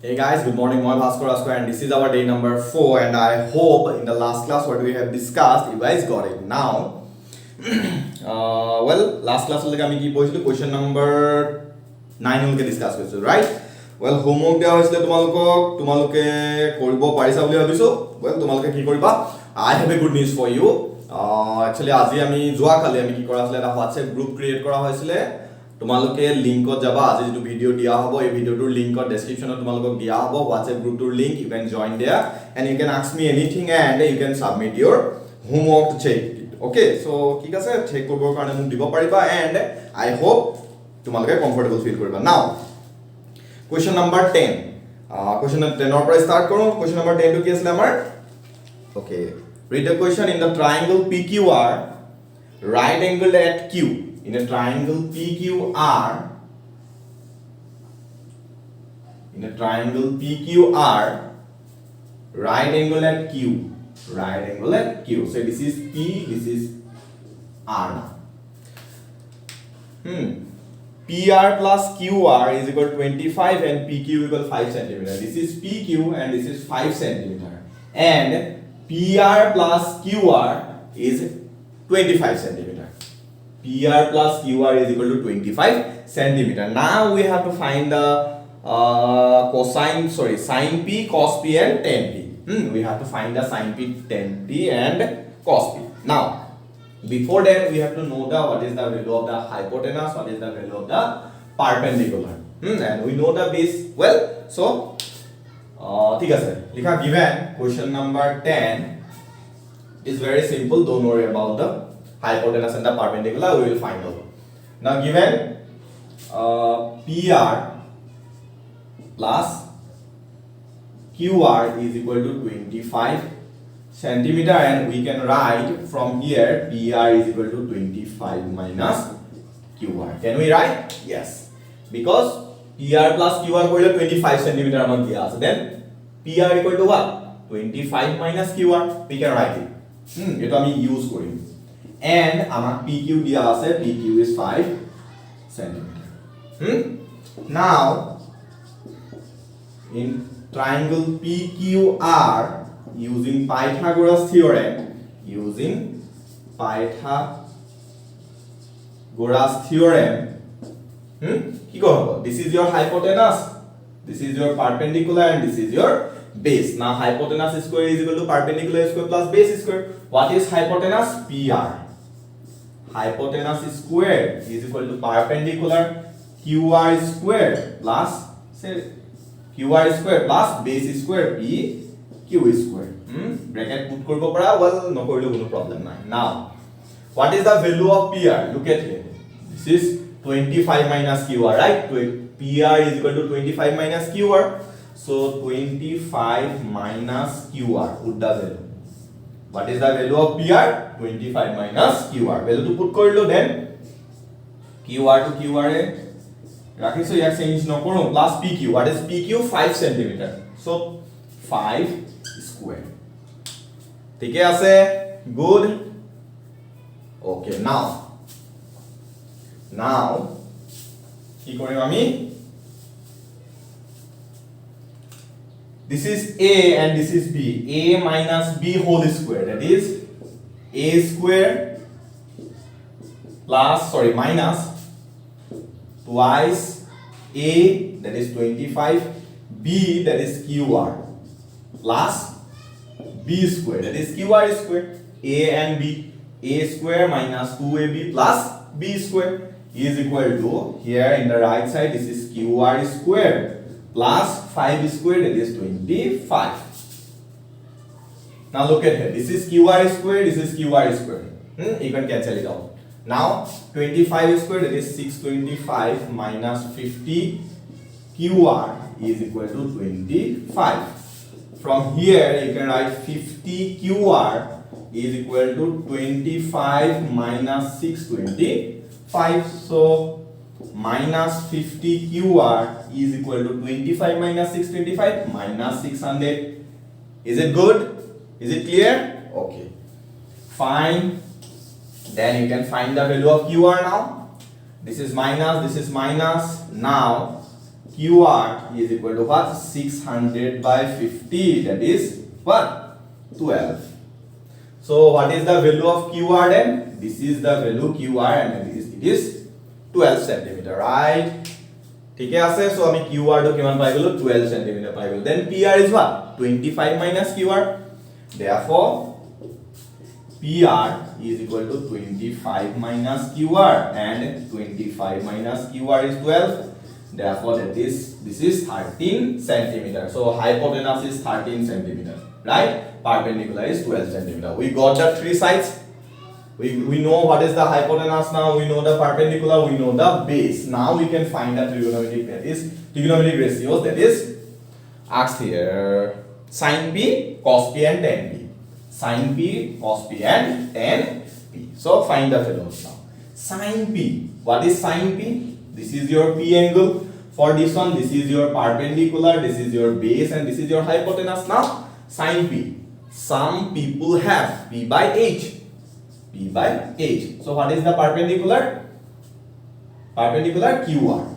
Hey guys, good morning. Moi Bhaskar Askar, and this is our day number 4. And I hope in the last class what we have discussed, you guys got it. Now, last class we question number 9 discuss right? Well, homework দিয়া হৈছিলে তোমালোকে কৰিব পাৰিছা বুলি ভাবিছো well তোমালোকে কি কৰিবা I have a good news for you actually আজি আমি যোৱা কালি আমি কি কৰা আছিল এটা WhatsApp group create কৰা হৈছিলে তোমালোকে লিংকত যাবা আজি যেটো ভিডিও দিয়া হ'ব এই ভিডিওটোৰ লিংকত ডেসক্ৰিপচনত তোমালোকক দিয়া হ'ব WhatsApp গ্ৰুপটোৰ link you can join there and you can ask me anything and you can submit your homework to check okay so ঠিক আছে চেক কৰিবৰ কাৰণে মোক দিব পাৰিবা and I hope তোমালোকে comfortable feel কৰিবা now question number 10 question number 10 or start karo question number 10 to ki asle amar okay read the question in the triangle PQR right angled at Q in a triangle PQR right angle at Q so this is P this is R now PR plus QR is equal to 25 and PQ equal 5 centimeter. This is PQ and this is 5 centimeter. And PR plus QR is 25 centimeter. PR plus QR is equal to 25 centimeter. Now we have to find the sin P, cos P and tan P. We have to find the sin P, tan P and cos P. Now, before that we have to know what is the value of the hypotenuse, what is the value of the perpendicular and we know the base well so ঠিক আছে লিখা given question number 10 is very simple don't worry about the hypotenuse and the perpendicular we will find out now given PR plus QR is equal to 25 centimeter and we can write from here PR is equal to 25 minus QR. Can we write? Yes. Because PR plus QR is 25 centimeter among the others. Then PR equal to what? 25 minus QR. We can write it. It we use for it. And among PQ dia ase PQ is 5 centimeter. Now in triangle PQR using Pythagoras theorem কি করব this is your hypotenuse this is your perpendicular and this is your base now hypotenuse square is equal to perpendicular square plus base square what is hypotenuse PR hypotenuse square is equal to perpendicular QR square plus QR square plus base square P Q square bracket put korbo para well no korilo no problem nai now what is the value of PR look at here this is 25 minus QR right PR is equal to 25 minus QR so 25 minus QR put the value what is the value of PR 25 minus QR value to put korilo then QR to QR e rakhiso yak change no koru plus PQ what is PQ 5 centimeter so 5 square ঠিক আছে good okay now কি কৰিম আমি this is A and this is B A minus B whole square that is A square minus twice A that is 25 B that is QR plus B square that is QR square A and B A square minus 2AB plus B square is equal to here in the right side this is QR square plus 5 square that is 25 now look at here this is QR square this is QR square you can cancel it out now 25 square that is 625 minus 50 QR is equal to 25 from here you can write 50 QR is equal to 25 minus 625 so minus 50 QR is equal to 25 minus 625 minus 600 is it good is it clear okay fine then you can find the value of QR now this is minus now QR is equal to what? 600 by 50, that is what? 12. So what is the value of QR then? This is the value QR and it is 12 centimeter, right? ठीक है आसे, so আমি QR to किमान पाई गलो 12 centimeter पाई गलो. Then PR is what? 25 minus QR. Therefore PR is equal to 25 minus QR, and 25 minus QR is 12. Therefore this is 13 centimeter. So hypotenuse is 13 centimeter, right? Perpendicular is 12 centimeter. We got the three sides. We know what is the hypotenuse now. We know the perpendicular. We know the base. Now we can find the trigonometric ratios. That is asked here. Sin P, cos P, and tan P. Sin P, cos P, and tan P. So find the values now. Sin P. What is sin P? This is your P angle. For this one, this is your perpendicular, this is your base, and this is your hypotenuse. Now, sin P. Some people have P by H. P by H. So what is the perpendicular? Perpendicular QR.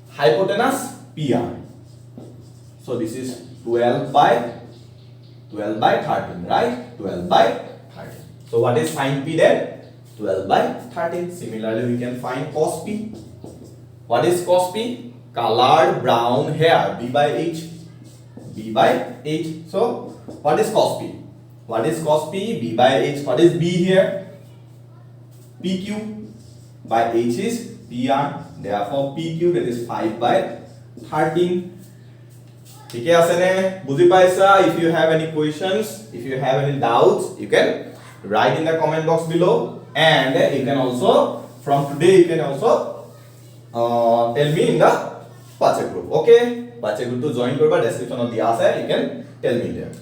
Hypotenuse PR. So this is 12 by 13, right? 12 by 13. So what is sin P then? 12 by 13. Similarly, we can find cos P. What is cos P? Colored brown hair. B by H. B by H. So what is cos P? What is cos P? B by H. What is B here? PQ. By H is PR. Therefore PQ, that is 5 by 13. ठीक है आसे ने बुझी पाइसा? If you have any questions, if you have any doubts, you can write in the comment box below, and you can also from today you can also tell me in the WhatsApp group. Okay, WhatsApp group to join korba, description of diya ase, you can tell me there.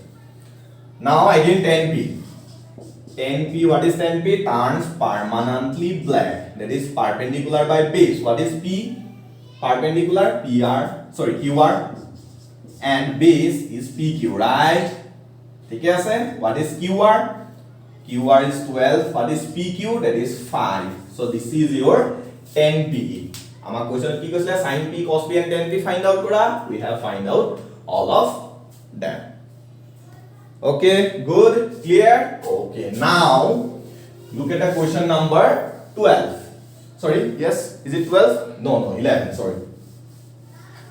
Now again tan P. Tan P, what is tan P? Turns permanently black. That is perpendicular by base. What is P? Perpendicular QR, and base is PQ, right? ठीक है आसे? What is QR? QR is 12. What is PQ? That is 5. So this is your tan P. Our question কি কৈছে? sin P, cos P, and tan P find out kora. We have find out all of them. Okay, good, clear? Okay, now look at the question number 12. Sorry, yes, is it 12? No, 11, sorry.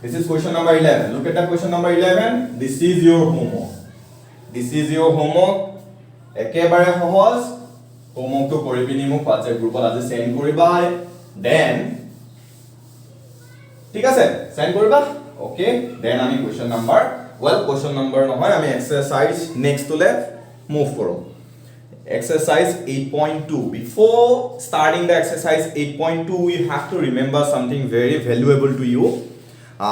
This is question number 11. Look at the question number 11. This is your homework. This is your homework. একেবাৰে সহজ। হোমৱৰ্কটো কৰি পিনি মোক WhatsApp গ্ৰুপত আজি send কৰিবা। Then ঠিক আছে, সেন্ড কৰিবা। Okay, then আমি question number নহয়, আমি exercise next to left move কৰো। Exercise 8.2. Before starting the exercise 8.2, we have to remember something very valuable to you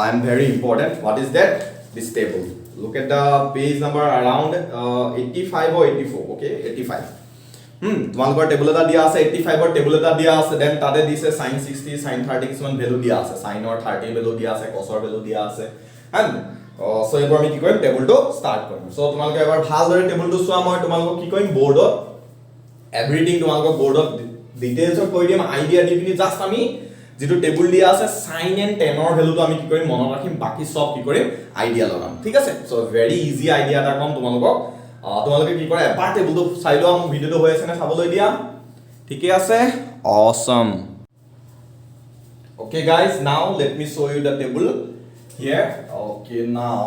and very important. What is that? This table. Look at the page number around 85 or 84. Okay, 85. তোমালোকৰ table এটা দিয়া আছে, 85 ৰ table এটা দিয়া আছে, then তাতে দিছে sin 60, sin 30 কিছুমান ভ্যালু দিয়া আছে, sin ৰ 30 ভ্যালু দিয়া আছে, cos ৰ ভ্যালু দিয়া আছে। এন্ড সো এবাৰ আমি কি কৰিম? টেবুলটো স্টাৰ্ট কৰিম। সো তোমালোকে এবাৰ ভালদৰে টেবুলটো চোৱা, মই তোমালোকক কি কৰিম? বোৰ্ডত এভৰিথিং তোমালোকক বোৰ্ডত ডিটেইলছ কৈ দিম, আইডিয়া দি পিনি জাস্ট আমি যেটো টেবুল দিয়া আছে sin and tan ৰ ভ্যালুটো আমি কি কৰিম? মনত ৰাখিম, বাকি সব কি কৰিম? আইডিয়া লগাম। ঠিক আছে? সো ভেৰি ইজি আইডিয়া এটা কম তোমালোকক। তোমালোকে কি কৰে? এবাৰ টেবুলটো চাই লোৱা, মোৰ ভিডিওটো হৈ আছে নে চাবলৈ দিয়া। ঠিকে আছে? Awesome. Okay guys, now let me show you the table here. Okay, now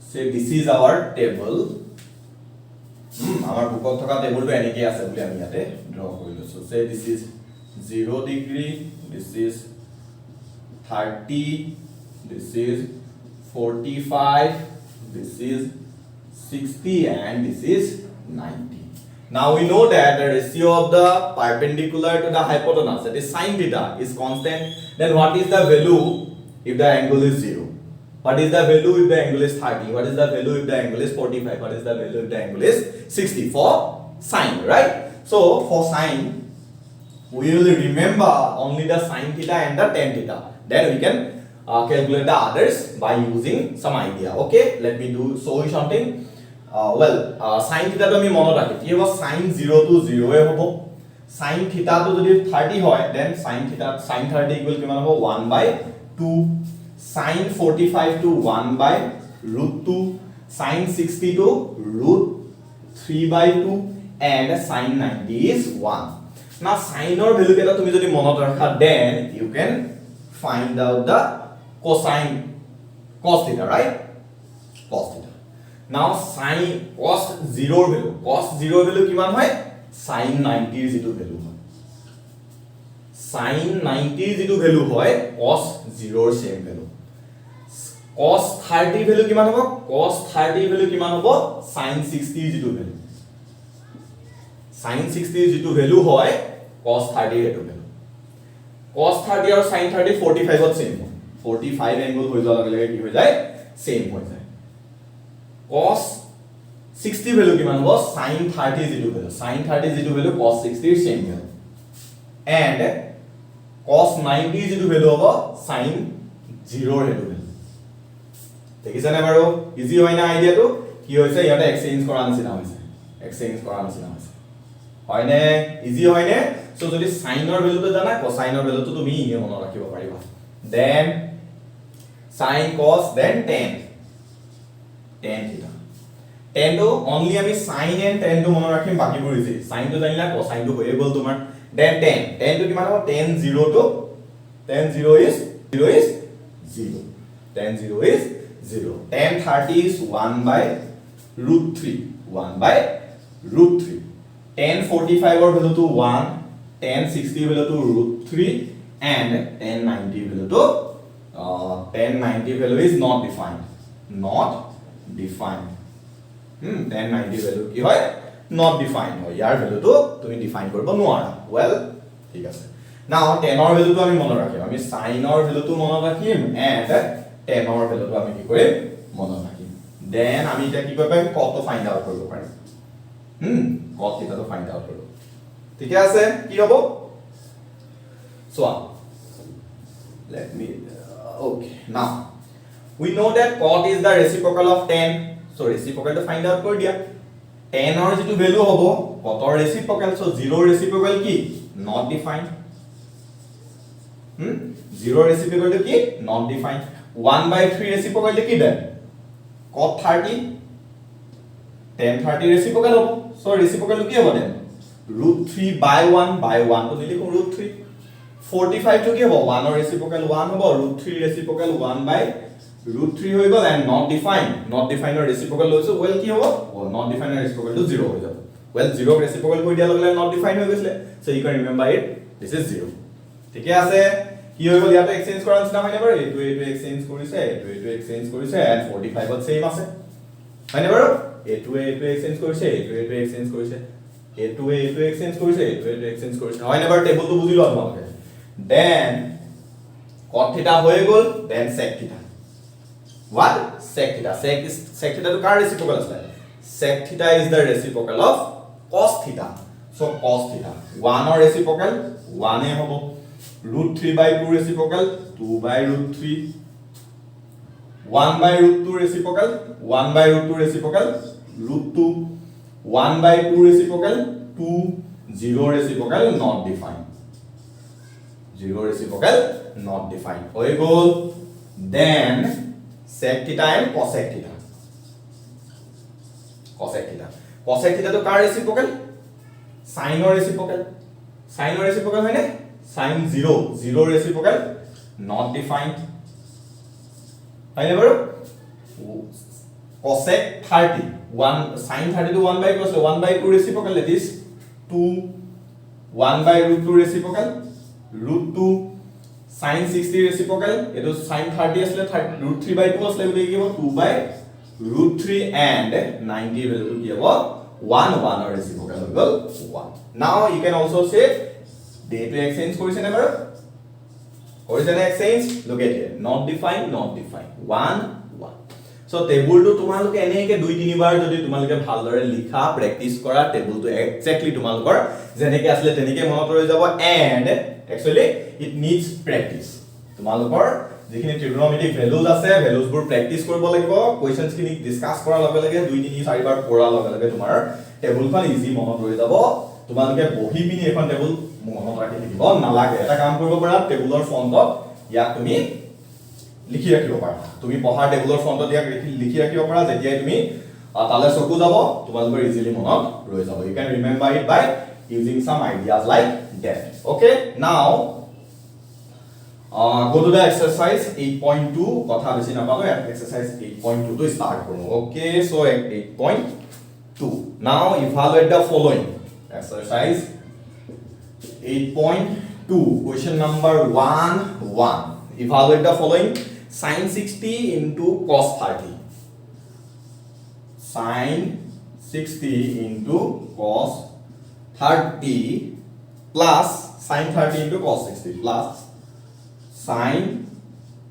say this is our table. আমাৰ বুকত থকা টেবুলটো এনেকৈ আছে বুলি আমি ইয়াতে ড্ৰ কৰি লৈছো। say this is 0 degree, this is 30, this is 45, this is 60, and this is 90. Now we know that the ratio of the perpendicular to the hypotenuse, that is sin theta, is constant. Then what is the value if the angle is 0? What is the value if the angle is 30? What is the value if the angle is 45? What is the value if the angle is 60 for sin, right? So for sin, we will remember only the sin theta and the tan theta. Then we can calculate the others by using some idea. Okay, let me show you something. Sin theta to আমি মনত ৰাখি কি হ'ব? sin 0 to 0 এ হ'ব। sin theta to যদি 30 হয়, then sin 30 equal কিমান হ'ব? 1/2 2 sin 45 to 1 by root 2 sin 60 to root 3 by 2 and sin 90 is 1. Now sin or value keta tumi jodi monot rakha, then you can find out the cosine cos theta, right? Cos theta. Now sin cos 0 value kiman hoy? Sin 90 is equal value hoy. Sin 90 is equal value hoy cos 0 same value. Cos 30 value kiman hobo? Cos 30 value kiman hobo? Sin 60 is equal value. Sin 60 is equal value hoy cos 30 etu value. Cos 30 और sin 30 45 ত same হয় 45 angle হৈ যোৱাৰ লগে লগে কি হৈ যায় same হৈ যায় cos 60 ভ্যালু কিমান হ'ব sin 30 is equal value sin 30 is equal value cos 60 এর same value and cos 90 is equal value হ'ব sin 0 এর value দেখিছানে বাৰু ইজি হয় না আইডিয়াটো কি হৈছে ইয়াতে এক্সচেঞ্জ কৰা নিচিনা হৈছে হয়নে ইজি হয়নে সো যদি সাইনৰ ভ্যালুটো জানা কোসাইনৰ ভ্যালুটো তুমি ইনে মনত ৰাখিব পাৰিবা then sin cos then tan theta tan to only আমি sin and tan to মনত ৰাখিম বাকিবোৰ ইজি sin to জানিলা cosine to হৈ গল তোমাৰ then tan to কিমান হ'ব tan 0 to tan 0 is 0 tan 0 is 0 tan 30 is 1 by root 3 tan 45 or value to 1 tan 60 value to root 3 and tan 90 value to tan 90 value is not defined tan 90 value কি হয় not defined হয় ইয়াৰ value to তুমি define কৰিব নোৱাৰা well ঠিক আছে now tan or value to আমি মনত ৰাখিম আমি sin or value to মনত ৰাখিম and tan or value to আমি কি কৰিম মনত ৰাখিম then আমি এটা কি কৰিব পাৰিম cos to find out কৰিব পাৰিম cos theta to find out কৰো ঠিক আছে কি হ'ব so let me okay now we know that cot is the reciprocal of tan so reciprocal to find out কৰি দিয়া tan or যেটো ভ্যালু হ'ব cot or reciprocal so 0 reciprocal কি not defined 0 reciprocal to কি not defined 1 by 3 reciprocal to কি then cot 30 tan 30 reciprocal হ'ব so reciprocal কি হ'ব then root 3 by 1 to লিখো root 3 45 to কি হ'ব 1 or reciprocal 1 হ'ব root 3 reciprocal 1 by root 3 হৈ গল and not defined or reciprocal লৈছো well কি হ'ব not defined or reciprocal to 0 হৈ যাব well 0 reciprocal কৰি দিয়া লগে not defined হৈ গৈছিলে so you can remember it this is 0 ঠিকে আছে কি হৈ গল ইয়াতে এক্সচেঞ্জ কৰা নিচিনা হয় নে বাৰু এইটো এক্সচেঞ্জ কৰিছে এইটো এক্সচেঞ্জ কৰিছে and 45 ত সেম আছে হয় নে বাৰু এইটো এক্সচেঞ্জ কৰিছে এইটো এক্সচেঞ্জ কৰিছে এইটো এক্সচেঞ্জ কৰিছে এইটো এক্সচেঞ্জ কৰিছে হয় না বাৰু টেবুলটো বুজি লোৱা তোমালোকে then cot theta হৈ গল then sec theta what sec theta to car reciprocal আছে sec theta is the reciprocal of cos theta so cos theta 1 or reciprocal 1 এ হ'ব root 3 by 2 reciprocal 2 by root 3 1 by root 2 reciprocal 1 by root 2 reciprocal root 2 1 by 2 reciprocal 2 0 reciprocal not defined 0 reciprocal not defined হৈ গল then sec theta and cosec theta to car reciprocal sin or reciprocal হয় নে sin 0 reciprocal not defined হয় নে বাৰু cosec 30 1 sin 30 to 1 by 2 so 1 by 2 reciprocal that is 2 1 by root 2 reciprocal root 2 sin 60 reciprocal eto sin 30 asle root 3 by 2 asle gole ki hobo 2 by root 3 and 90 value ki hobo 1 or reciprocal hobo 1 now you can also say day to exchange korise na baru korise na exchange look at here not defined 1 so table to তোমালোকে এনেকে 2-3 বাৰ যদি তোমালোকে ভালদৰে লিখা প্ৰ্যাকটিস কৰা table to exactly তোমালোকৰ যেনেকে আসলে তেনেকে মনত ৰৈ যাব and actually it needs practice তোমালোকৰ যিখিনি trigonometric values আছে values বোৰ প্ৰ্যাকটিস কৰিব লাগিব questions খিনি ডিসকাস কৰাৰ লগে লগে 2-3-4 বাৰ পঢ়াৰ লগে লগে তোমাৰ টেবুলখন ইজি মনত ৰৈ যাব তোমালোকে বহি পিনি এখন টেবুল মনত ৰাখি থাকিব নালাগে এটা কাম কৰিব পাৰা টেবুলৰ ফন্টত ইয়াক তুমি লিখি ৰাখিব পাৰা তুমি পঢ়াৰ টেবুলৰ ফ্ৰণ্টত ইয়াক লিখি ৰাখিব পাৰা যেতিয়া তুমি তালে চকু যাব তোমালোকৰ ইজিলি মনত ৰৈ যাব you can remember it by using some ideas like that okay now go to the exercise 8.2 কথা বেছি নাপালো exercise 8.2 to start কৰো okay so 8.2 now evaluate the following exercise 8.2 question number 1 evaluate the following sin 60 into cos 30 sin 60 into cos 30 plus sin 30 into cos 60 plus sin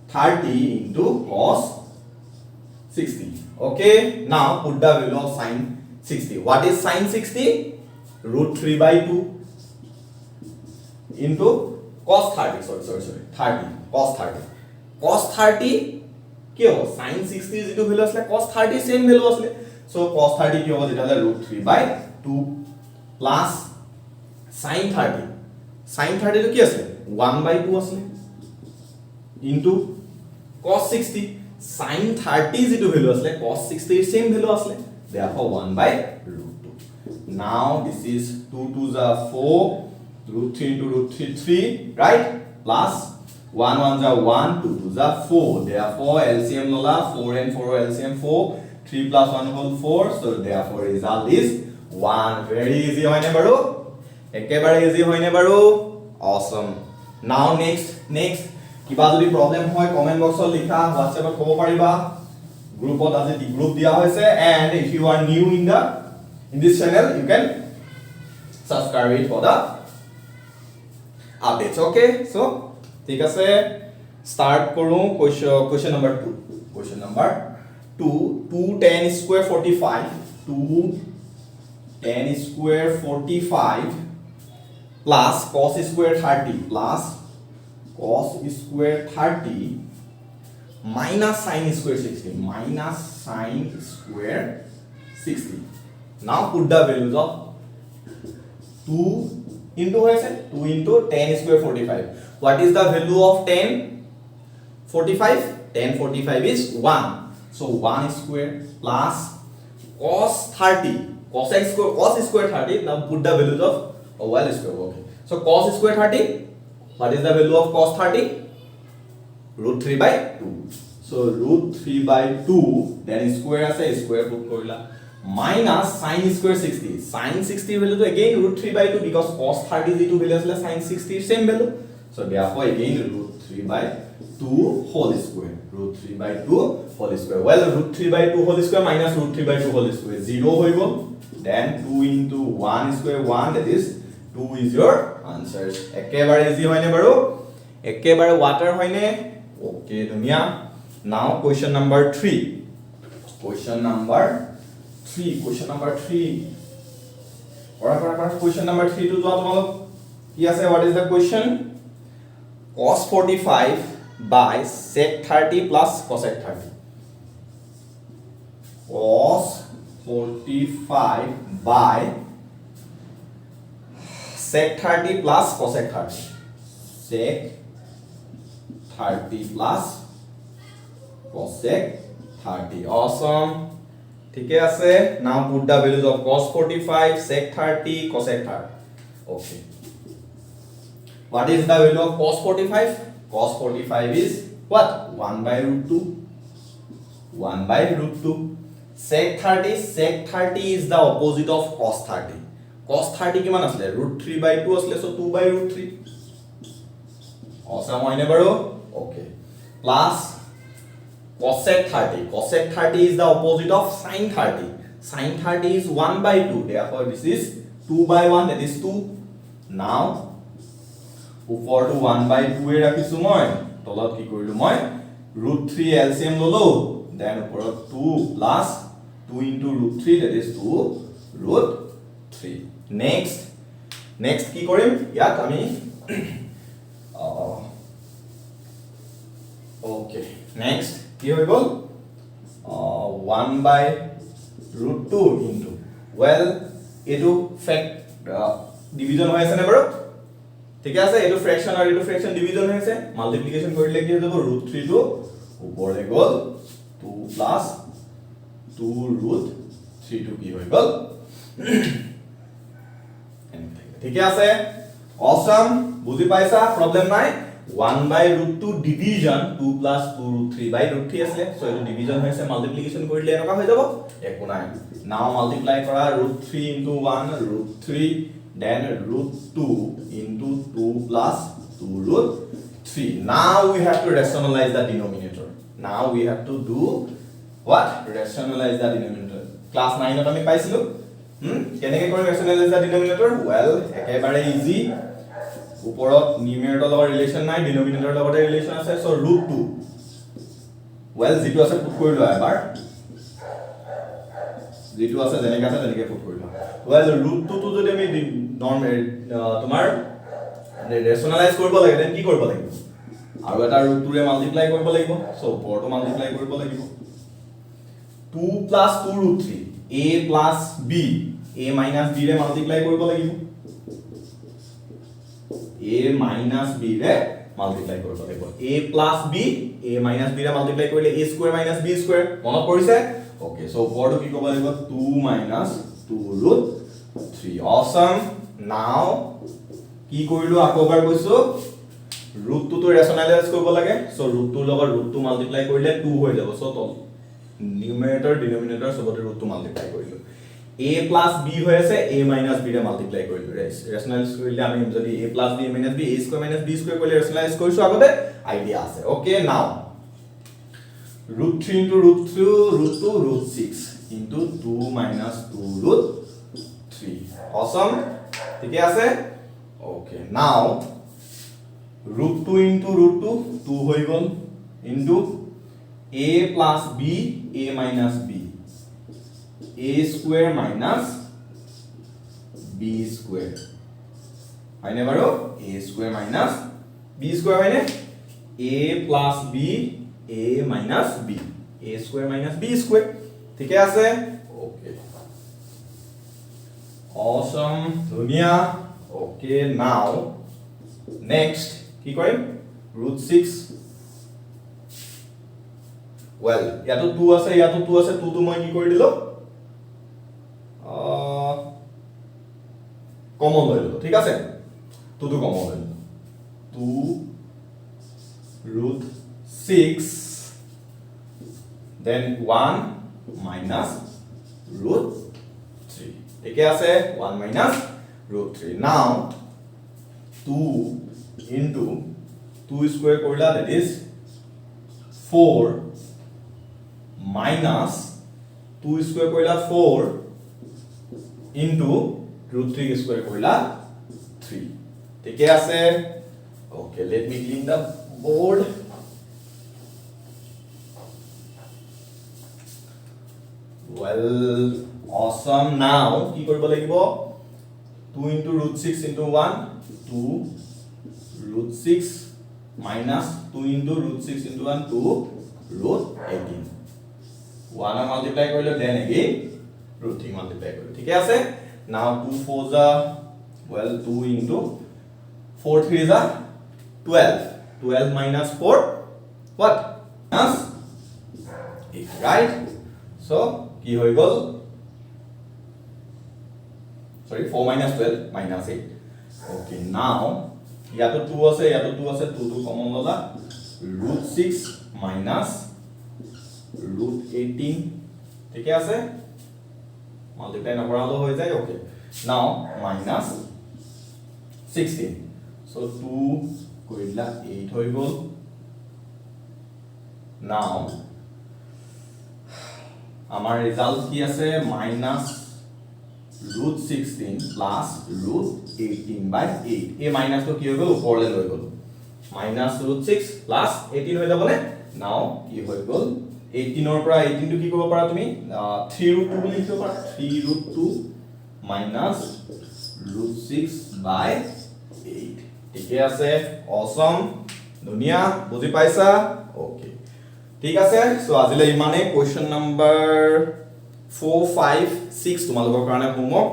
30 into cos 60 okay now put the value of sin 60 what is sin 60 root 3 by 2 into cos 30 sorry 30 cos 30 cos 30 কি হ'ব sin 60 যেটো value আছে cos 30 same value আছে so cos 30 কি হ'ব যেটা root 3 by 2 plus sin 30 তো কি আছে 1 by 2 আছে into cos 60 sin 30 যেটো ভ্যালু আছে cos 60 এর সেম ভ্যালু আছে therefore 1 by root 2 now this is 2 to the 4 root 3 into root 3 right plus 1 1 the 1 2 to the 4 therefore LCM lola 4 and 4 LCM 4 3 plus 1 whole 4 so therefore result is 1 very easy hoine baru ekebare easy hoine baru awesome now next কিবা যদি problem হয় comment বক্সত লিখা WhatsApp ক'ব পাৰিবা গ্ৰুপত আজি group দিয়া হৈছে and if you are new in this channel you can subscribe it for the updates okay so ঠিক আছে start কৰো question number 2 2 tan square 45 2 tan square 45 plus cos square 30 plus cos square 30 minus sin square 60 minus sin square 60 now put the values of 2 into what is it 2 into tan square 45 what is the value of tan 45 tan 45 is 1 so 1 square plus cos 30 cos square 30 now put the values of well square okay so cos square 30 what is the value of cos 30 root 3 by 2 so root 3 by 2 then square ase square put korila minus sin square 60 sin 60 value to again root 3 by 2 because cos 30 is to value asle sin 60 same value so therefore again root 3 by 2 whole square root 3 by 2 whole square well root 3 by 2 whole square minus root 3 by 2 whole square 0 hoy gol then 2 into 1 square 1 that is 2 is your answer ekebare easy hoine baru ekebare water hoine okay dunia now question number 3 question number 3 ora question number 3 to joa tomalok ki ase what is the question cos 45 by sec 30 plus cosec 30 cos 45 by sec 30 plus cosec 30 sec 30 plus cosec 30 awesome ठीक है আছে now put the values of cos 45 sec 30 cosec 30 okay what is the value of cos 45 cos 45 is what 1 by root 2 sec 30 is the opposite of cos 30 cos 30 কিমান আসলে root 3 by 2 আসলে so 2 by root 3 awesome hoine baru okay plus cosec 30 is the opposite of sin 30 is 1 by 2 therefore this is 2 by 1 that is 2 now upor to 1 by 2 e rakhisu moi tolat ki korilu moi root 3 LCM lolo then upor 2 plus 2 into root 3 that is 2 root 3 next ki korim yat ami okay next কি হৈ গল 1 by root 2 into well etu fact division হৈ আছে নে বাৰু ঠিক আছে এটো ফ্ৰ্যাকশন আৰু এটো ফ্ৰ্যাকশন ডিভিজন হৈ আছে মাল্টিপ্লিকেশন কৰিলে কি হৈ যাব root 3 to ওপৰলে গ'ল 2 প্লাস 2 root 3 to কি হৈ গ'ল ঠিকে আছে awesome বুজি পাইছা প্ৰবলেম নাই 1 by root 2 division 2 plus 2 root 3 by root 3 আছে সো এটো ডিভিজন হৈছে মাল্টিপ্লিকেশন কৰিলে এনেকা হৈ যাব একো নাই নাও মাল্টিপ্লাই কৰা root 3 into 1 root 3 then root 2 into 2 plus 2 root 3 now we have to rationalize the denominator now we have to do what rationalize the denominator class 9 ত আমি পাইছিলো কেনেকৈ কৰি rationalize the denominator well একেবাৰে ইজি ওপৰত নিউমেৰেটৰ লগত relation নাই ডিনোমিনেটৰ লগত relation আছে সো √2 well যেটো আছে পুট কৰি লোৱা এবাৰ যেটো আছে যেনেকৈ আছে তেনেকৈ পুট কৰি লোৱা well √2 টো যদি আমি নৰমাল তোমাৰ ৰেশনালাইজ কৰিব লাগে দেন কি কৰিব লাগিব আৰু এটা √2 ৰে মাল্টিপ্লাই কৰিব লাগিব সো ওপৰটো মাল্টিপ্লাই কৰিব লাগিব 2 plus 2 root 3 a plus b a minus b ৰে মাল্টিপ্লাই কৰিব লাগিব a minus b ৰে মাল্টিপ্লাই কৰিব লাগিব a plus b a minus b ৰে মাল্টিপ্লাই কৰিলে a square minus b square মনত পৰিছে ওকে সো ওপৰটো কি ক'ব লাগিব 2 minus 2 root 3 awesome now কি কৰিলো আকৌবাৰ কৈছো √2 টো ৰেশনালাইজ কৰিব লাগে সো √2 লগত √2 মাল্টিপ্লাই কৰিলে 2 হৈ যাব সো তল নিউমেৰেটৰ ডিনোমিনেটৰ সবতে √2 মাল্টিপ্লাই কৰিলো a plus b হৈ আছে a minus b ৰে মাল্টিপ্লাই কৰিলো ৰেশনালাইজ কৰিলে আমি যদি a plus b minus b a square minus b square কৰিলে ৰেশনালাইজ কৰিছো আগতে আইডিয়া আছে ওকে নাও √3 into √2 √6 into 2 minus 2 root 3 awesome ঠিকে আছে ওকে নাও √2 into √2 2 হৈ গল into a plus b a minus b a square minus b square হয়নে বাৰু a square minus b square হয়নে a plus b a minus b a square minus b square ঠিকে আছে okay awesome ধুনিয়া okay নাও next কি কৰিম √6 well ইয়াতো 2 আছে ইয়াতো 2 আছে 2 টো মই কি কৰি দিলো কমন লৈ ললো ঠিক আছে 2 টো কমন লৈ ললো 2 √6 then 1 minus √3 ঠিক আছে 1 minus √3 now 2 into 2 square কৰিলা that is 4 minus 2 square কৰিলা 4 into √3 square কৰিলা 3 ঠিকে আছে okay let me clean the board well awesome now কি কৰিব লাগিব 2 into √6 into 1 2 √6 minus 2 into √6 into 1 2 √18 1 multiply কৰিলে then again √3 multiply কৰিলে ঠিকে আছে now 2 4s are well 2 into 4 3s are 12 12 minus 4 what minus 8 right so কি হৈ গল sorry 4 minus 12 minus 8 okay now ইয়াতো 2 আছে ইয়াতো 2 আছে 2 টো কমন ললা √6 minus √18 ঠিক আছে মাল্টিপ্লাই নকৰালো হৈ যায় ওকে নাও minus 16 so 2 কৰিলা 8 হৈ গল নাও আমাৰ ৰিজাল্ট কি আছে minus √16 plus √18 by 8 এই মাইনাস তো কি হৈ গল ওপৰলে লৈ গল minus √6 plus 18 হৈ যাবনে নাও কি হৈ গল 18 ৰ পৰা 18 টো কি কৰিব পাৰা তুমি 3√2 বুলি লিখিব পাৰা 3√2 minus √6 by 8 ঠিকে আছে awesome ধুনিয়া বুজি পাইছা ওকে ঠিক আছে সো আজিলে ইমানে কোৱেশ্চন নম্বৰ 4 5 6 তোমালোকৰ কাৰণে হোমৱৰ্ক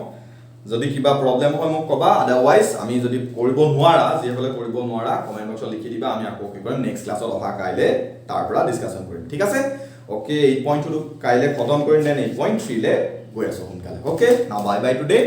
যদি কিবা প্ৰবলেম হয় মোক কবা আদাৰৱাইজ আমি যদি কৰিব নোৱাৰা যেসকলে কৰিব নোৱাৰা কমেন্ট বক্সত লিখি দিবা আমি আকৌ কি কৰিম নেক্সট ক্লাছত অহা কাইলে তাৰ পৰা ডিসকাশন কৰিম ঠিক আছে ওকে 8.2 কাইলে খতম কৰিম দেন 8.3 লে গৈ আছো সোনকালে ওকে নাও বাই বাই টুডে